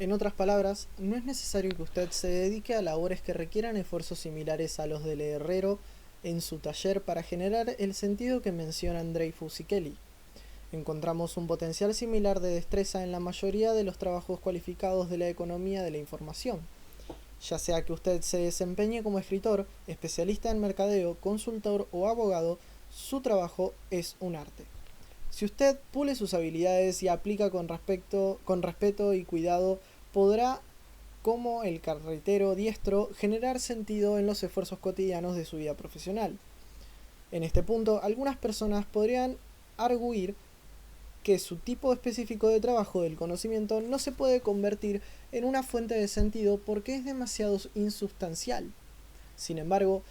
En otras palabras, no es necesario que usted se dedique a labores que requieran esfuerzos similares a los del herrero en su taller para generar el sentido que mencionan Dreyfus y Kelly. Encontramos un potencial similar de destreza en la mayoría de los trabajos cualificados de la economía de la información. Ya sea que usted se desempeñe como escritor, especialista en mercadeo, consultor o abogado, su trabajo es un arte. Si usted pule sus habilidades y aplica con respeto y cuidado, podrá, como el carretero diestro, generar sentido en los esfuerzos cotidianos de su vida profesional. En este punto, algunas personas podrían arguir que su tipo específico de trabajo del conocimiento no se puede convertir en una fuente de sentido porque es demasiado insubstancial. Sin embargo,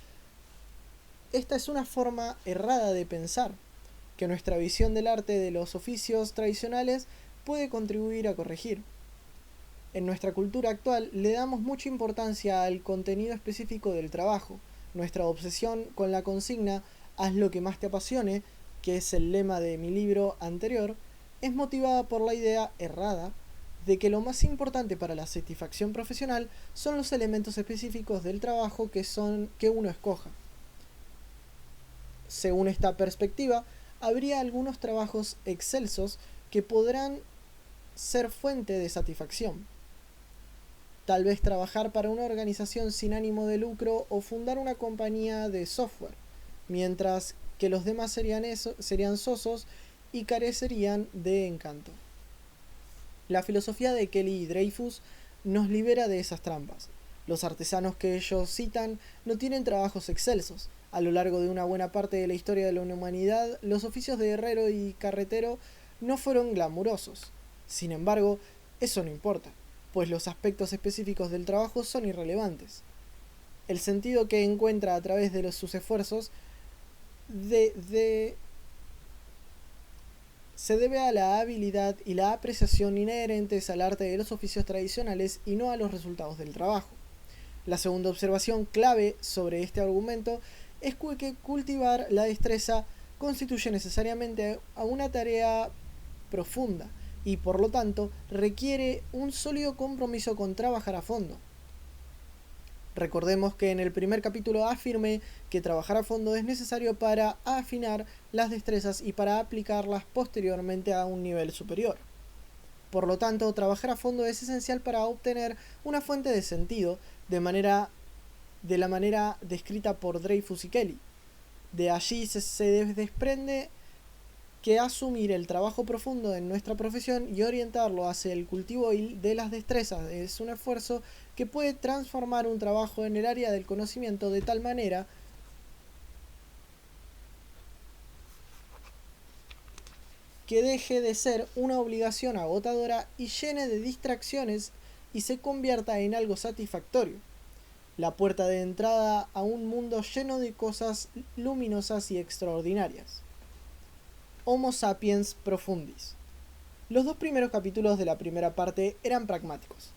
esta es una forma errada de pensar, que nuestra visión del arte de los oficios tradicionales puede contribuir a corregir. En nuestra cultura actual le damos mucha importancia al contenido específico del trabajo. Nuestra obsesión con la consigna "haz lo que más te apasione", que es el lema de mi libro anterior, es motivada por la idea errada de que lo más importante para la satisfacción profesional son los elementos específicos del trabajo que uno escoja. Según esta perspectiva, habría algunos trabajos excelsos que podrán ser fuente de satisfacción. Tal vez trabajar para una organización sin ánimo de lucro o fundar una compañía de software, mientras que los demás serían sosos y carecerían de encanto. La filosofía de Kelly y Dreyfus nos libera de esas trampas. Los artesanos que ellos citan no tienen trabajos excelsos. A lo largo de una buena parte de la historia de la humanidad, los oficios de herrero y carretero no fueron glamurosos. Sin embargo, eso no importa, pues los aspectos específicos del trabajo son irrelevantes. El sentido que encuentra a través de sus esfuerzos se debe a la habilidad y la apreciación inherentes al arte de los oficios tradicionales y no a los resultados del trabajo. La segunda observación clave sobre este argumento es que cultivar la destreza constituye necesariamente a una tarea profunda y por lo tanto requiere un sólido compromiso con trabajar a fondo. Recordemos que en el primer capítulo afirmé que trabajar a fondo es necesario para afinar las destrezas y para aplicarlas posteriormente a un nivel superior. Por lo tanto, trabajar a fondo es esencial para obtener una fuente de sentido de la manera descrita por Dreyfus y Kelly. De allí se desprende que asumir el trabajo profundo en nuestra profesión y orientarlo hacia el cultivo de las destrezas es un esfuerzo que puede transformar un trabajo en el área del conocimiento de tal manera que deje de ser una obligación agotadora y llene de distracciones y se convierta en algo satisfactorio. La puerta de entrada a un mundo lleno de cosas luminosas y extraordinarias. Homo sapiens profundis. Los dos primeros capítulos de la primera parte eran pragmáticos.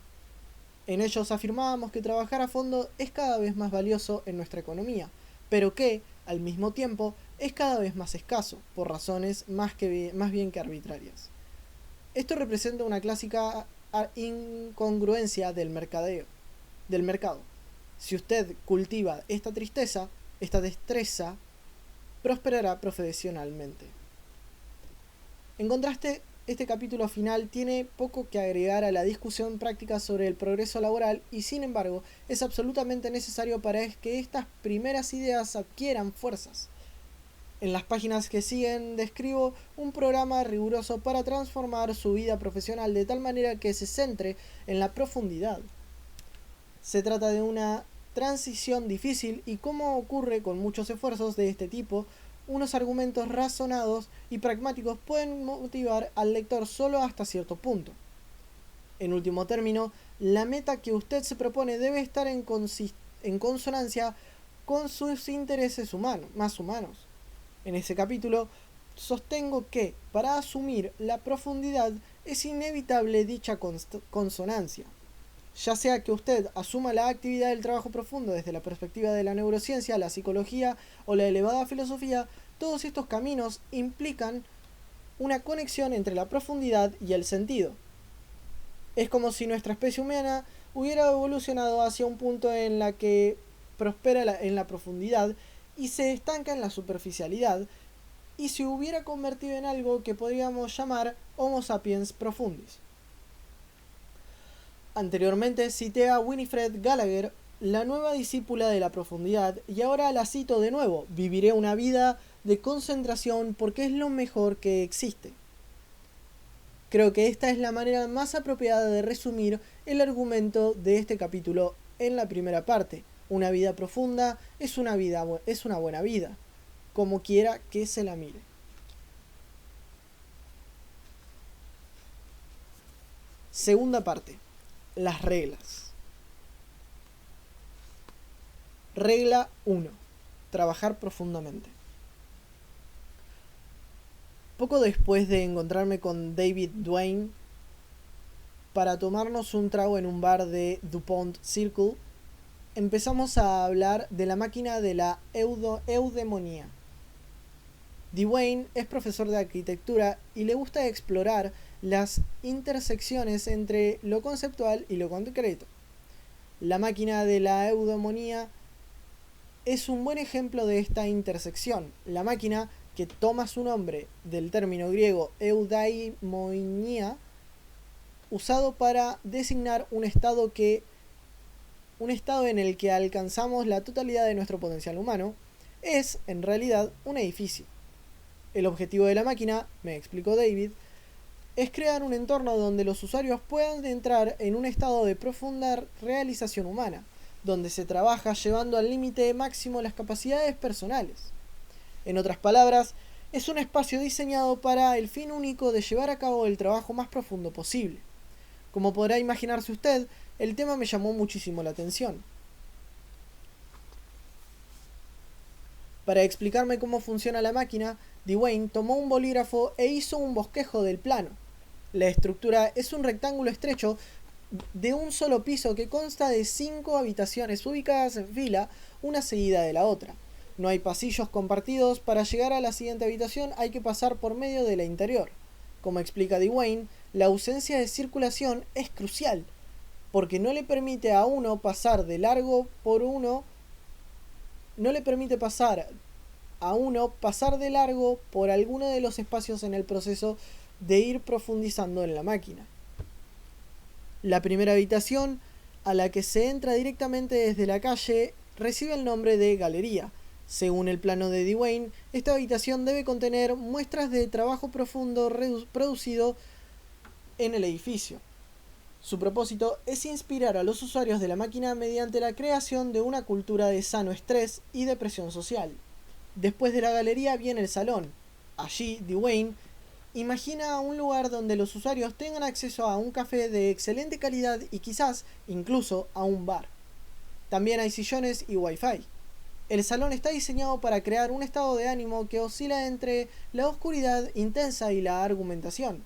En ellos afirmábamos que trabajar a fondo es cada vez más valioso en nuestra economía, pero que, al mismo tiempo, es cada vez más escaso, por razones más bien que arbitrarias. Esto representa una clásica incongruencia del mercado. Si usted cultiva esta destreza, prosperará profesionalmente. En contraste, este capítulo final tiene poco que agregar a la discusión práctica sobre el progreso laboral y sin embargo es absolutamente necesario para que estas primeras ideas adquieran fuerzas. En las páginas que siguen describo un programa riguroso para transformar su vida profesional de tal manera que se centre en la profundidad. Se trata de una transición difícil y, como ocurre con muchos esfuerzos de este tipo, unos argumentos razonados y pragmáticos pueden motivar al lector solo hasta cierto punto. En último término, la meta que usted se propone debe estar en consonancia con sus intereses más humanos. En ese capítulo sostengo que, para asumir la profundidad, es inevitable dicha consonancia. Ya sea que usted asuma la actividad del trabajo profundo desde la perspectiva de la neurociencia, la psicología o la elevada filosofía, todos estos caminos implican una conexión entre la profundidad y el sentido. Es como si nuestra especie humana hubiera evolucionado hacia un punto en la que prospera en la profundidad y se estanca en la superficialidad, y se hubiera convertido en algo que podríamos llamar Homo sapiens profundis. Anteriormente cité a Winifred Gallagher, la nueva discípula de la profundidad, y ahora la cito de nuevo: viviré una vida de concentración porque es lo mejor que existe. Creo que esta es la manera más apropiada de resumir el argumento de este capítulo en la primera parte. Una vida profunda es una buena vida, como quiera que se la mire. Segunda parte. Las reglas. Regla 1. Trabajar profundamente. Poco después de encontrarme con David Duane para tomarnos un trago en un bar de DuPont Circle, empezamos a hablar de la máquina de la eudemonía. Dwayne es profesor de arquitectura y le gusta explorar las intersecciones entre lo conceptual y lo concreto. La máquina de la eudemonía es un buen ejemplo de esta intersección. La máquina, que toma su nombre del término griego eudaimonia, usado para designar un estado en el que alcanzamos la totalidad de nuestro potencial humano, es en realidad un edificio. El objetivo de la máquina, me explicó David, es crear un entorno donde los usuarios puedan entrar en un estado de profunda realización humana, donde se trabaja llevando al límite máximo las capacidades personales. En otras palabras, es un espacio diseñado para el fin único de llevar a cabo el trabajo más profundo posible. Como podrá imaginarse usted, el tema me llamó muchísimo la atención. Para explicarme cómo funciona la máquina, Dwayne tomó un bolígrafo e hizo un bosquejo del plano. La estructura es un rectángulo estrecho de un solo piso que consta de 5 habitaciones ubicadas en fila, una seguida de la otra. No hay pasillos compartidos. Para llegar a la siguiente habitación hay que pasar por medio de la interior. Como explica Dwayne, la ausencia de circulación es crucial, porque no le permite a uno pasar de largo por uno, no le permite pasar a uno pasar de largo por alguno de los espacios en el proceso de ir profundizando en la máquina. La primera habitación, a la que se entra directamente desde la calle, recibe el nombre de galería. Según el plano de Dwayne, esta habitación debe contener muestras de trabajo profundo producido en el edificio. Su propósito es inspirar a los usuarios de la máquina mediante la creación de una cultura de sano estrés y depresión social. Después de la galería viene el salón. Allí, Dwayne imagina un lugar donde los usuarios tengan acceso a un café de excelente calidad y quizás incluso a un bar. También hay sillones y wifi. El salón está diseñado para crear un estado de ánimo que oscila entre la oscuridad intensa y la argumentación.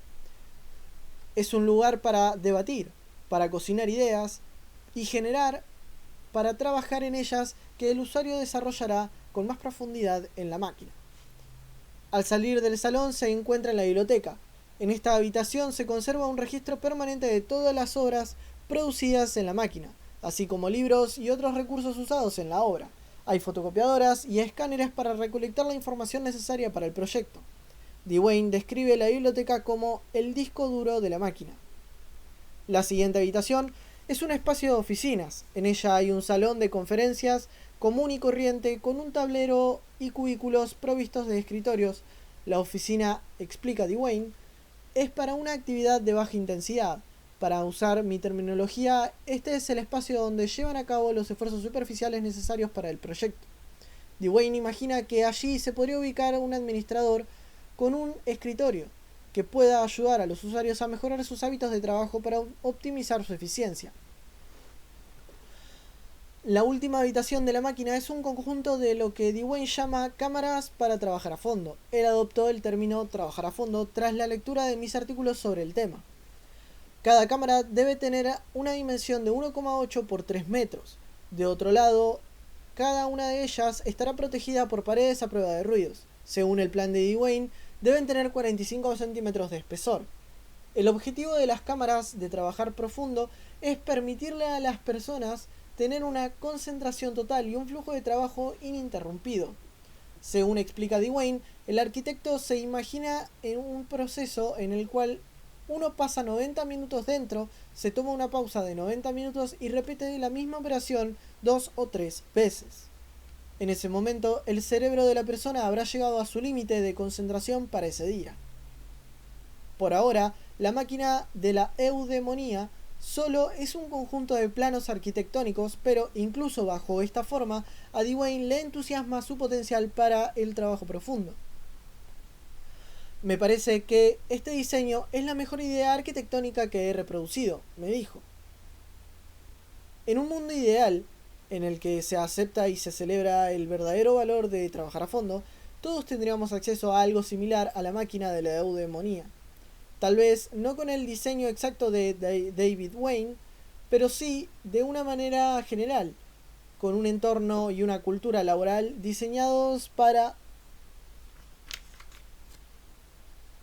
Es un lugar para debatir, para cocinar ideas y para trabajar en ellas, que el usuario desarrollará con más profundidad en la máquina. Al salir del salón se encuentra en la biblioteca. En esta habitación se conserva un registro permanente de todas las obras producidas en la máquina, así como libros y otros recursos usados en la obra. Hay fotocopiadoras y escáneres para recolectar la información necesaria para el proyecto. Dwayne describe la biblioteca como el disco duro de la máquina. La siguiente habitación es un espacio de oficinas. En ella hay un salón de conferencias común y corriente con un tablero y cubículos provistos de escritorios. La oficina, explica Dwayne, es para una actividad de baja intensidad. Para usar mi terminología, este es el espacio donde llevan a cabo los esfuerzos superficiales necesarios para el proyecto. Dwayne imagina que allí se podría ubicar un administrador con un escritorio que pueda ayudar a los usuarios a mejorar sus hábitos de trabajo para optimizar su eficiencia. La última habitación de la máquina es un conjunto de lo que Dwayne llama cámaras para trabajar a fondo. Él adoptó el término trabajar a fondo tras la lectura de mis artículos sobre el tema. Cada cámara debe tener una dimensión de 1,8 por 3 metros. De otro lado, cada una de ellas estará protegida por paredes a prueba de ruidos. Según el plan de Dwayne, deben tener 45 centímetros de espesor. El objetivo de las cámaras de trabajar profundo es permitirle a las personas tener una concentración total y un flujo de trabajo ininterrumpido. Según explica Dwayne, el arquitecto se imagina en un proceso en el cual uno pasa 90 minutos dentro, se toma una pausa de 90 minutos y repite la misma operación 2 o 3 veces. En ese momento, el cerebro de la persona habrá llegado a su límite de concentración para ese día. Por ahora, la máquina de la eudemonía solo es un conjunto de planos arquitectónicos, pero incluso bajo esta forma, a Dwayne le entusiasma su potencial para el trabajo profundo. Me parece que este diseño es la mejor idea arquitectónica que he reproducido, me dijo. En un mundo ideal, en el que se acepta y se celebra el verdadero valor de trabajar a fondo, todos tendríamos acceso a algo similar a la máquina de la eudemonía. Tal vez no con el diseño exacto de David Wayne, pero sí de una manera general, con un entorno y una cultura laboral diseñados para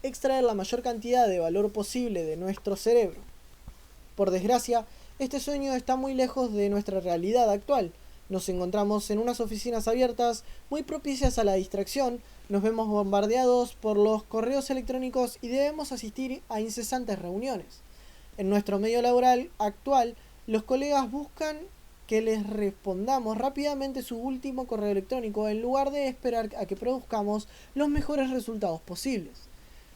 extraer la mayor cantidad de valor posible de nuestro cerebro. Por desgracia, este sueño está muy lejos de nuestra realidad actual. Nos encontramos en unas oficinas abiertas muy propicias a la distracción, nos vemos bombardeados por los correos electrónicos y debemos asistir a incesantes reuniones. En nuestro medio laboral actual, los colegas buscan que les respondamos rápidamente su último correo electrónico en lugar de esperar a que produzcamos los mejores resultados posibles.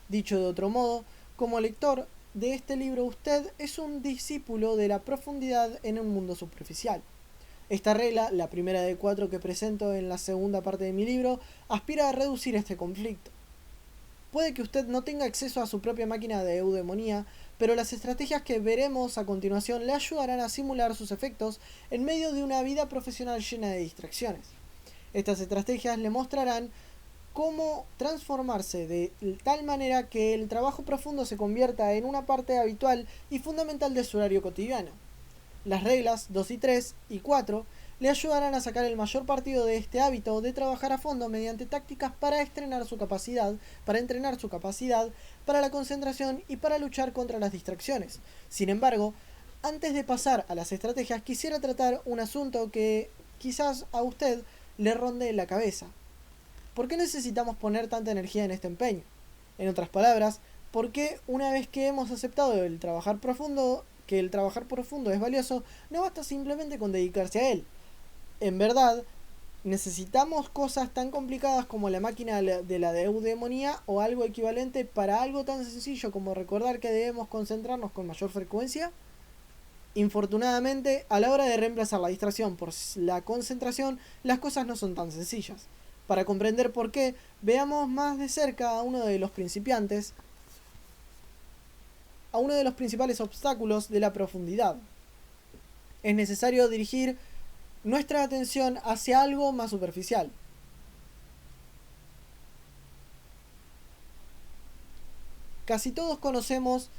Dicho de otro modo, como lector de este libro, usted es un discípulo de la profundidad en un mundo superficial. Esta regla, la primera de 4 que presento en la segunda parte de mi libro, aspira a reducir este conflicto. Puede que usted no tenga acceso a su propia máquina de eudemonía, pero las estrategias que veremos a continuación le ayudarán a simular sus efectos en medio de una vida profesional llena de distracciones. Estas estrategias le mostrarán cómo transformarse de tal manera que el trabajo profundo se convierta en una parte habitual y fundamental de su horario cotidiano. Las reglas 2 y 3 y 4 le ayudarán a sacar el mayor partido de este hábito de trabajar a fondo mediante tácticas para entrenar su capacidad para la concentración y para luchar contra las distracciones. Sin embargo, antes de pasar a las estrategias, quisiera tratar un asunto que quizás a usted le ronde la cabeza. ¿Por qué necesitamos poner tanta energía en este empeño? En otras palabras, ¿por qué una vez que hemos aceptado que el trabajar profundo es valioso, no basta simplemente con dedicarse a él? En verdad, necesitamos cosas tan complicadas como la máquina de la eudemonía o algo equivalente para algo tan sencillo como recordar que debemos concentrarnos con mayor frecuencia. Infortunadamente, a la hora de reemplazar la distracción por la concentración, las cosas no son tan sencillas. Para comprender por qué, veamos más de cerca a uno de los principiantes, a uno de los principales obstáculos de la profundidad. Es necesario dirigir nuestra atención hacia algo más superficial. Casi todos conocemos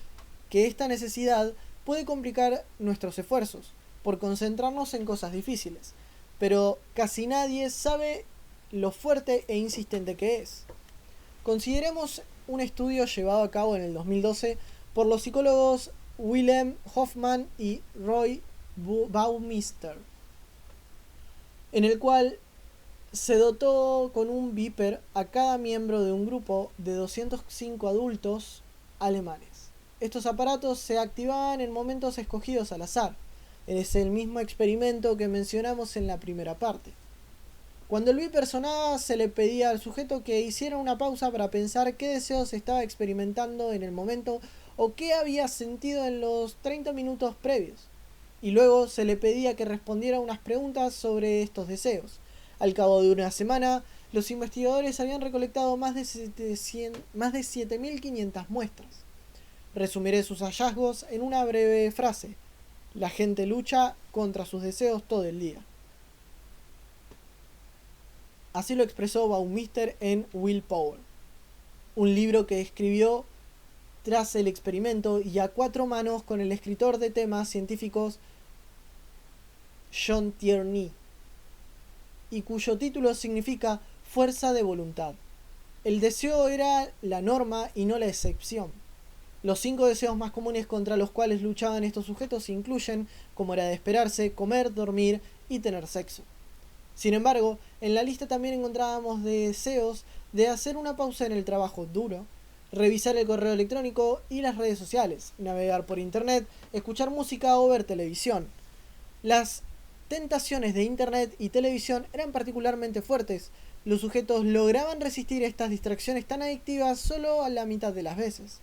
que esta necesidad puede complicar nuestros esfuerzos por concentrarnos en cosas difíciles, pero casi nadie sabe lo fuerte e insistente que es. Consideremos un estudio llevado a cabo en el 2012 por los psicólogos Willem Hoffman y Roy Baumeister, en el cual se dotó con un beeper a cada miembro de un grupo de 205 adultos alemanes. Estos aparatos se activaban en momentos escogidos al azar. Es el mismo experimento que mencionamos en la primera parte. Cuando el beeper sonaba, se le pedía al sujeto que hiciera una pausa para pensar qué deseos estaba experimentando en el momento o qué había sentido en los 30 minutos previos. Y luego se le pedía que respondiera unas preguntas sobre estos deseos. Al cabo de una semana, los investigadores habían recolectado más de 7.500 muestras. Resumiré sus hallazgos en una breve frase: la gente lucha contra sus deseos todo el día. Así lo expresó Baumeister en Willpower, un libro que escribió tras el experimento y a 4 manos con el escritor de temas científicos John Tierney, y cuyo título significa fuerza de voluntad. El deseo era la norma y no la excepción. Los 5 deseos más comunes contra los cuales luchaban estos sujetos incluyen, como era de esperarse, comer, dormir y tener sexo. Sin embargo, en la lista también encontrábamos deseos de hacer una pausa en el trabajo duro, revisar el correo electrónico y las redes sociales, navegar por internet, escuchar música o ver televisión. Las tentaciones de internet y televisión eran particularmente fuertes. Los sujetos lograban resistir estas distracciones tan adictivas solo a la mitad de las veces.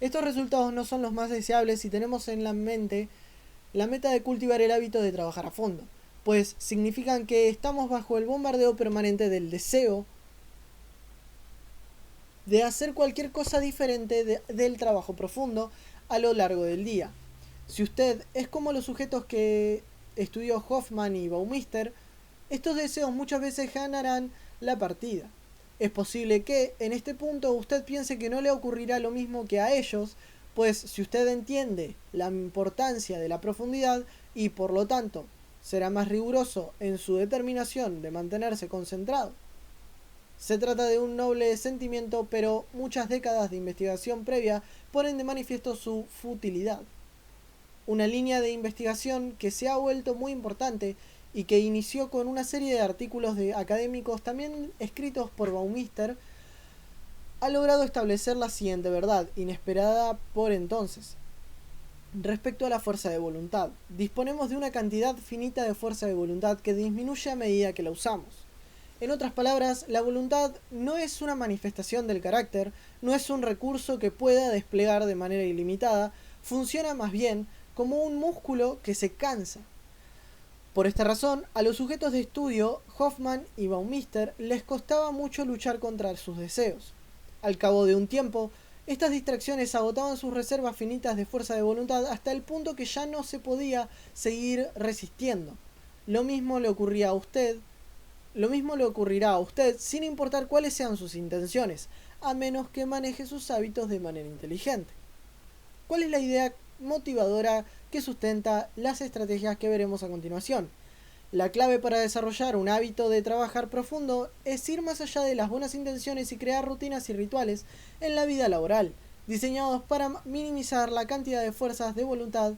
Estos resultados no son los más deseables si tenemos en la mente la meta de cultivar el hábito de trabajar a fondo, pues significan que estamos bajo el bombardeo permanente del deseo de hacer cualquier cosa diferente del trabajo profundo a lo largo del día. Si usted es como los sujetos que estudió Hoffman y Baumeister, estos deseos muchas veces ganarán la partida. Es posible que en este punto usted piense que no le ocurrirá lo mismo que a ellos, pues si usted entiende la importancia de la profundidad y por lo tanto será más riguroso en su determinación de mantenerse concentrado. Se trata de un noble sentimiento, pero muchas décadas de investigación previa ponen de manifiesto su futilidad. Una línea de investigación que se ha vuelto muy importante y que inició con una serie de artículos académicos también escritos por Baumeister, ha logrado establecer la siguiente verdad, inesperada por entonces. Respecto a la fuerza de voluntad, disponemos de una cantidad finita de fuerza de voluntad que disminuye a medida que la usamos. En otras palabras, la voluntad no es una manifestación del carácter, no es un recurso que pueda desplegar de manera ilimitada, funciona más bien como un músculo que se cansa. Por esta razón, a los sujetos de estudio, Hoffman y Baumeister les costaba mucho luchar contra sus deseos. Al cabo de un tiempo, estas distracciones agotaban sus reservas finitas de fuerza de voluntad hasta el punto que ya no se podía seguir resistiendo. Lo mismo le ocurrirá a usted sin importar cuáles sean sus intenciones, a menos que maneje sus hábitos de manera inteligente. ¿Cuál es la idea motivadora que sustenta las estrategias que veremos a continuación? La clave para desarrollar un hábito de trabajar profundo es ir más allá de las buenas intenciones y crear rutinas y rituales en la vida laboral, diseñados para minimizar la cantidad de fuerzas de voluntad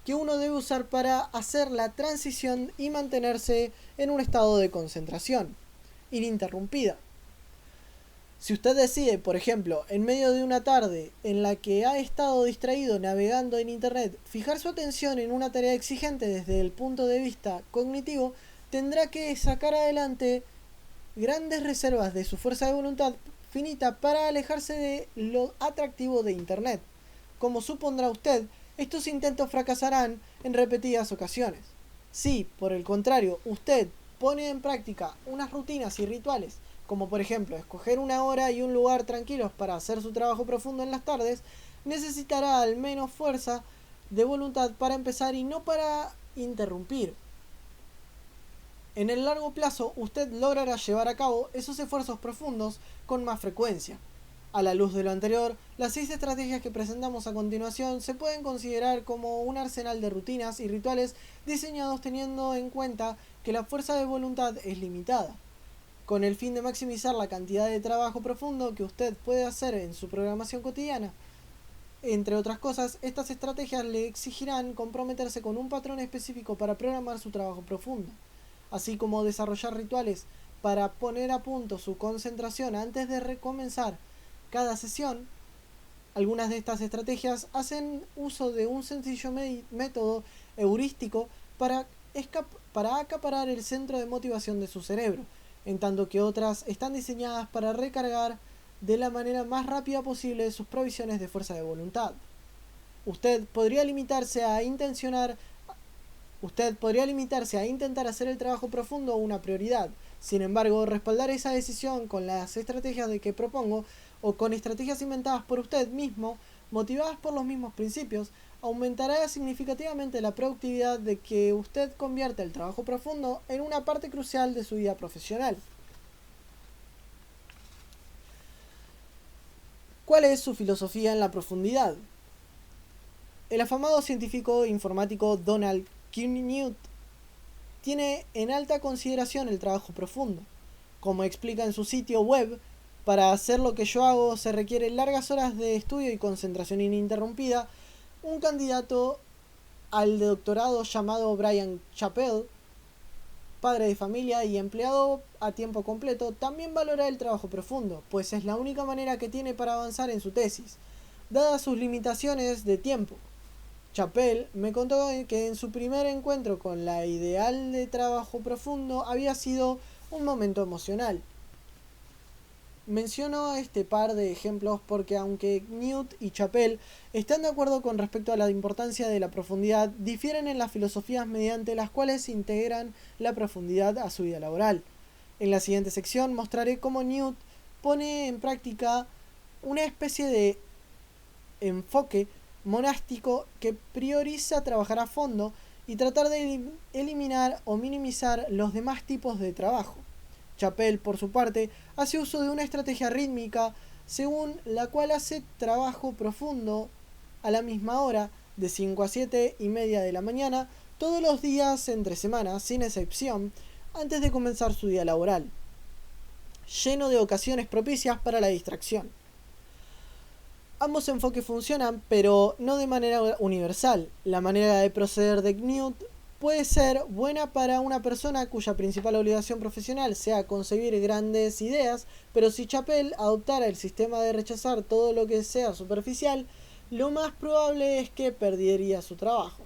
que uno debe usar para hacer la transición y mantenerse en un estado de concentración ininterrumpida. Si usted decide, por ejemplo, en medio de una tarde en la que ha estado distraído navegando en internet, fijar su atención en una tarea exigente desde el punto de vista cognitivo, tendrá que sacar adelante grandes reservas de su fuerza de voluntad finita para alejarse de lo atractivo de internet. Como supondrá usted, estos intentos fracasarán en repetidas ocasiones. Si, por el contrario, usted pone en práctica unas rutinas y rituales, como por ejemplo escoger una hora y un lugar tranquilos para hacer su trabajo profundo en las tardes, necesitará al menos fuerza de voluntad para empezar y no para interrumpir. En el largo plazo, usted logrará llevar a cabo esos esfuerzos profundos con más frecuencia. A la luz de lo anterior, las 6 estrategias que presentamos a continuación se pueden considerar como un arsenal de rutinas y rituales diseñados teniendo en cuenta que la fuerza de voluntad es limitada. Con el fin de maximizar la cantidad de trabajo profundo que usted puede hacer en su programación cotidiana. Entre otras cosas, estas estrategias le exigirán comprometerse con un patrón específico para programar su trabajo profundo, así como desarrollar rituales para poner a punto su concentración antes de recomenzar cada sesión. Algunas de estas estrategias hacen uso de un sencillo método heurístico para acaparar el centro de motivación de su cerebro, en tanto que otras están diseñadas para recargar de la manera más rápida posible sus provisiones de fuerza de voluntad. Usted podría limitarse a intentar hacer el trabajo profundo una prioridad. Sin embargo, respaldar esa decisión con las estrategias de que propongo o con estrategias inventadas por usted mismo, motivadas por los mismos principios, aumentará significativamente la productividad de que usted convierta el trabajo profundo en una parte crucial de su vida profesional. ¿Cuál es su filosofía en la profundidad? El afamado científico informático Donald Knuth tiene en alta consideración el trabajo profundo. Como explica en su sitio web, Para hacer lo que yo hago se requieren largas horas de estudio y concentración ininterrumpida. Un candidato al doctorado llamado Bryan Chapell, padre de familia y empleado a tiempo completo, también valora el trabajo profundo, pues es la única manera que tiene para avanzar en su tesis, dadas sus limitaciones de tiempo. Chapell me contó que en su primer encuentro con la ideal de trabajo profundo había sido un momento emocional. Menciono este par de ejemplos porque aunque Newt y Chapell están de acuerdo con respecto a la importancia de la profundidad, difieren en las filosofías mediante las cuales integran la profundidad a su vida laboral. En la siguiente sección mostraré cómo Newt pone en práctica una especie de enfoque monástico que prioriza trabajar a fondo y tratar de eliminar o minimizar los demás tipos de trabajo. Chapell, por su parte, hace uso de una estrategia rítmica según la cual hace trabajo profundo a la misma hora, de 5 a 7 y media de la mañana, todos los días entre semanas, sin excepción, antes de comenzar su día laboral, lleno de ocasiones propicias para la distracción. Ambos enfoques funcionan, pero no de manera universal. La manera de proceder de Newt puede ser buena para una persona cuya principal obligación profesional sea concebir grandes ideas, pero si Chapell adoptara el sistema de rechazar todo lo que sea superficial, lo más probable es que perdería su trabajo.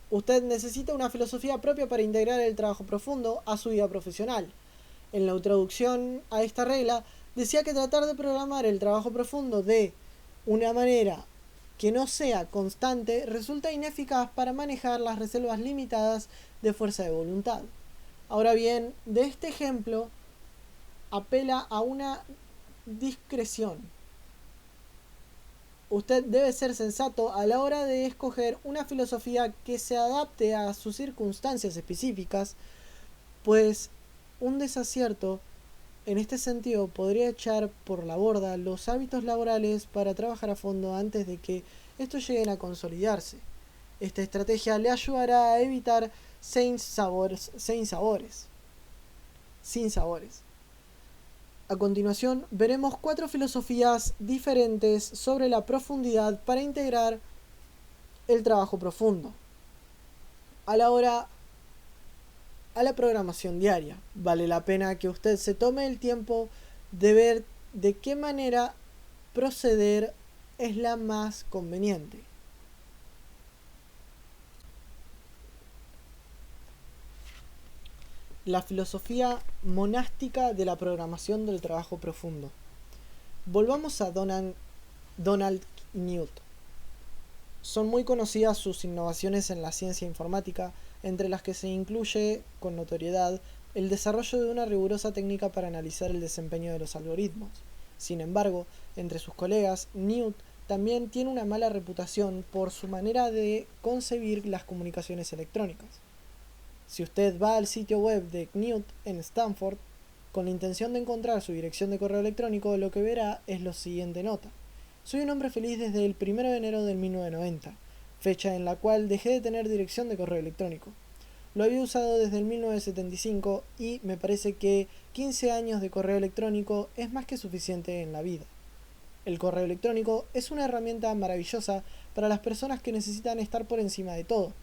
Usted necesita una filosofía propia para integrar el trabajo profundo a su vida profesional. En la introducción a esta regla, decía que tratar de programar el trabajo profundo de una manera que no sea constante resulta ineficaz para manejar las reservas limitadas de fuerza de voluntad. Ahora bien, de este ejemplo apela a una discreción. Usted debe ser sensato a la hora de escoger una filosofía que se adapte a sus circunstancias específicas, pues un desacierto en este sentido podría echar por la borda los hábitos laborales para trabajar a fondo antes de que estos lleguen a consolidarse. Esta estrategia le ayudará a evitar sinsabores. A continuación veremos 4 filosofías diferentes sobre la profundidad para integrar el trabajo profundo a la programación diaria. Vale la pena que usted se tome el tiempo de ver de qué manera proceder es la más conveniente. La filosofía monástica de la programación del trabajo profundo. Volvamos a Donald Knuth. Son muy conocidas sus innovaciones en la ciencia informática, entre las que se incluye, con notoriedad, el desarrollo de una rigurosa técnica para analizar el desempeño de los algoritmos. Sin embargo, entre sus colegas, Knuth también tiene una mala reputación por su manera de concebir las comunicaciones electrónicas. Si usted va al sitio web de Knuth en Stanford, con la intención de encontrar su dirección de correo electrónico, lo que verá es la siguiente nota. Soy un hombre feliz desde el 1 de enero de 1990, fecha en la cual dejé de tener dirección de correo electrónico. Lo había usado desde el 1975 y me parece que 15 años de correo electrónico es más que suficiente en la vida. El correo electrónico es una herramienta maravillosa para las personas que necesitan estar por encima de todo,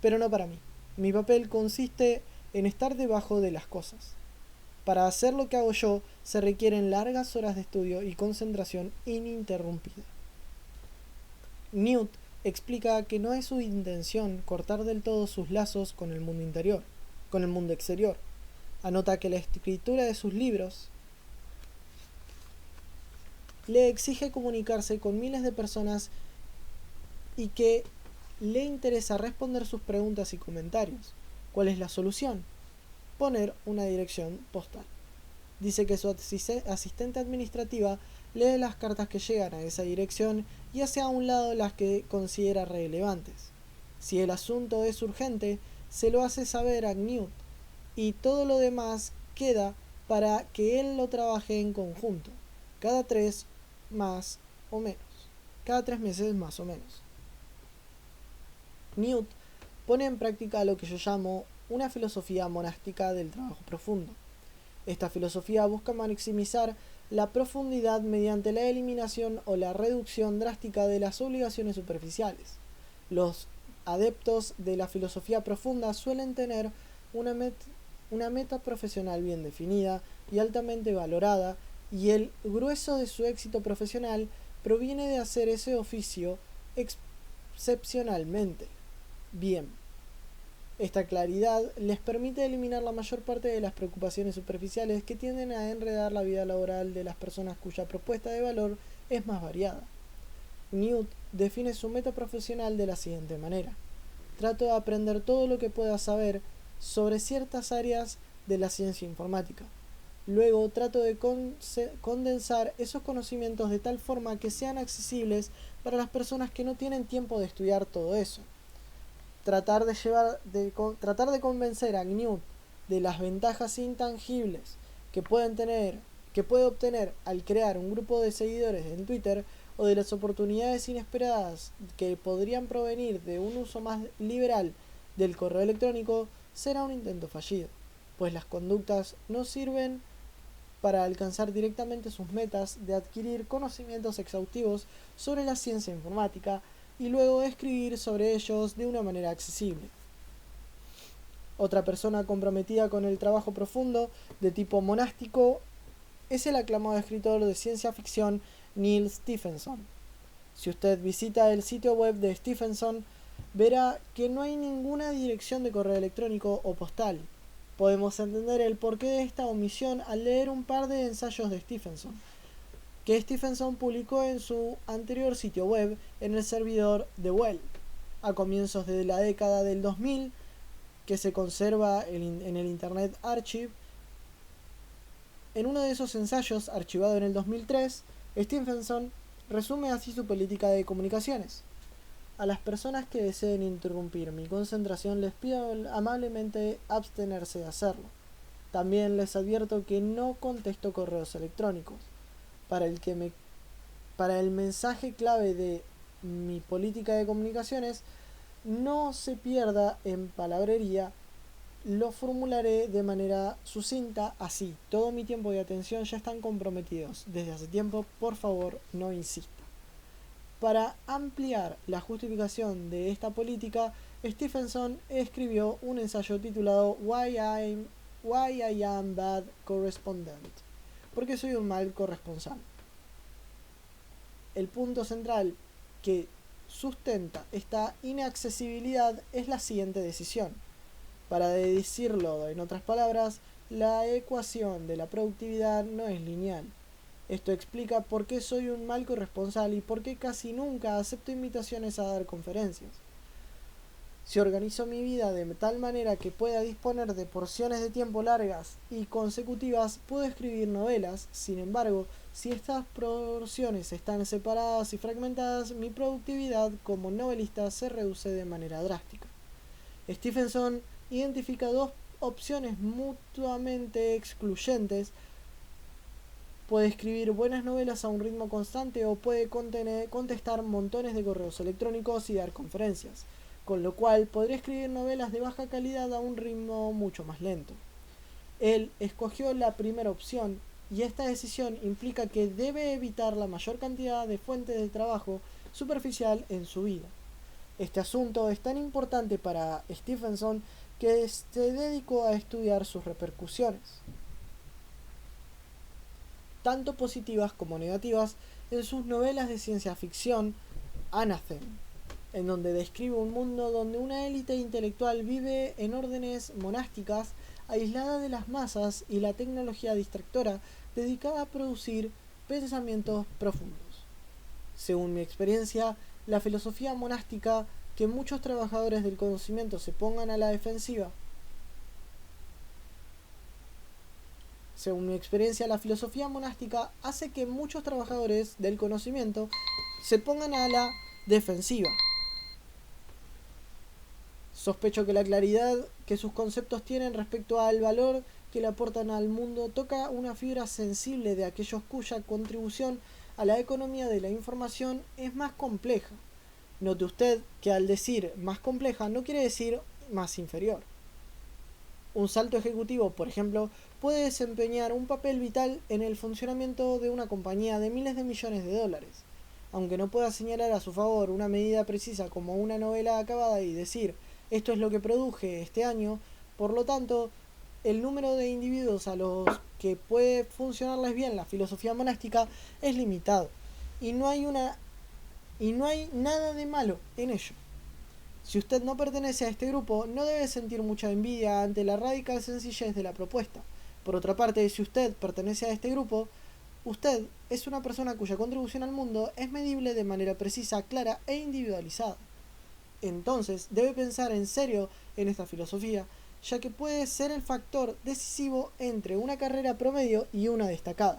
pero no para mí. Mi papel consiste en estar debajo de las cosas. Para hacer lo que hago yo, se requieren largas horas de estudio y concentración ininterrumpida. Newt explica que no es su intención cortar del todo sus lazos con el mundo exterior. Anota que la escritura de sus libros le exige comunicarse con miles de personas y que le interesa responder sus preguntas y comentarios. ¿Cuál es la solución? Poner una dirección postal. Dice que su asistente administrativa lee las cartas que llegan a esa dirección y hace a un lado las que considera relevantes. Si el asunto es urgente, se lo hace saber a Newt y todo lo demás queda para que él lo trabaje en conjunto, cada 3 meses más o menos. Newt pone en práctica lo que yo llamo una filosofía monástica del trabajo profundo. Esta filosofía busca maximizar la profundidad mediante la eliminación o la reducción drástica de las obligaciones superficiales. Los adeptos de la filosofía profunda suelen tener una meta profesional bien definida y altamente valorada, y el grueso de su éxito profesional proviene de hacer ese oficio excepcionalmente bien. Esta claridad les permite eliminar la mayor parte de las preocupaciones superficiales que tienden a enredar la vida laboral de las personas cuya propuesta de valor es más variada. Newt define su meta profesional de la siguiente manera: trato de aprender todo lo que pueda saber sobre ciertas áreas de la ciencia informática. Luego trato de condensar esos conocimientos de tal forma que sean accesibles para las personas que no tienen tiempo de estudiar todo eso. Tratar de convencer a Newt de las ventajas intangibles que puede obtener al crear un grupo de seguidores en Twitter, o de las oportunidades inesperadas que podrían provenir de un uso más liberal del correo electrónico, será un intento fallido, pues las conductas no sirven para alcanzar directamente sus metas de adquirir conocimientos exhaustivos sobre la ciencia informática y luego escribir sobre ellos de una manera accesible. Otra persona comprometida con el trabajo profundo de tipo monástico es el aclamado escritor de ciencia ficción Neal Stephenson. Si usted visita el sitio web de Stephenson, verá que no hay ninguna dirección de correo electrónico o postal. Podemos entender el porqué de esta omisión al leer un par de ensayos de Stephenson, que Stephenson publicó en su anterior sitio web en el servidor The Well, a comienzos de la década del 2000, que se conserva en el Internet Archive. En uno de esos ensayos, archivado en el 2003, Stephenson resume así su política de comunicaciones: a las personas que deseen interrumpir mi concentración les pido amablemente abstenerse de hacerlo. También les advierto que no contesto correos electrónicos. Para el mensaje clave de mi política de comunicaciones no se pierda en palabrería, lo formularé de manera sucinta así: todo mi tiempo y atención ya están comprometidos desde hace tiempo, por favor no insista. Para ampliar la justificación de esta política, Stephenson escribió un ensayo titulado Why I Am Bad Correspondent, porque soy un mal corresponsal. El punto central que sustenta esta inaccesibilidad es la siguiente decisión. Para decirlo en otras palabras, la ecuación de la productividad no es lineal. Esto explica por qué soy un mal corresponsal y por qué casi nunca acepto invitaciones a dar conferencias. Si organizo mi vida de tal manera que pueda disponer de porciones de tiempo largas y consecutivas, puedo escribir novelas. Sin embargo, si estas porciones están separadas y fragmentadas, mi productividad como novelista se reduce de manera drástica. Stephenson identifica dos opciones mutuamente excluyentes: puede escribir buenas novelas a un ritmo constante o puede contestar montones de correos electrónicos y dar conferencias, con lo cual podría escribir novelas de baja calidad a un ritmo mucho más lento. Él escogió la primera opción, y esta decisión implica que debe evitar la mayor cantidad de fuentes de trabajo superficial en su vida. Este asunto es tan importante para Stephenson que se dedicó a estudiar sus repercusiones, tanto positivas como negativas, en sus novelas de ciencia ficción Anathem, en donde describe un mundo donde una élite intelectual vive en órdenes monásticas, aislada de las masas y la tecnología distractora dedicada a producir pensamientos profundos. Según mi experiencia, la filosofía monástica que muchos trabajadores del conocimiento se pongan a la defensiva Según mi experiencia, la filosofía monástica hace que muchos trabajadores del conocimiento se pongan a la defensiva. Sospecho que la claridad que sus conceptos tienen respecto al valor que le aportan al mundo toca una fibra sensible de aquellos cuya contribución a la economía de la información es más compleja. Note usted que al decir más compleja no quiere decir más inferior. Un salto ejecutivo, por ejemplo, puede desempeñar un papel vital en el funcionamiento de una compañía de miles de millones de dólares. Aunque no pueda señalar a su favor una medida precisa como una novela acabada y decir esto es lo que produje este año, por lo tanto, el número de individuos a los que puede funcionarles bien la filosofía monástica es limitado y no hay nada de malo en ello. Si usted no pertenece a este grupo, no debe sentir mucha envidia ante la radical sencillez de la propuesta. Por otra parte, si usted pertenece a este grupo, usted es una persona cuya contribución al mundo es medible de manera precisa, clara e individualizada. Entonces, debe pensar en serio en esta filosofía, ya que puede ser el factor decisivo entre una carrera promedio y una destacada.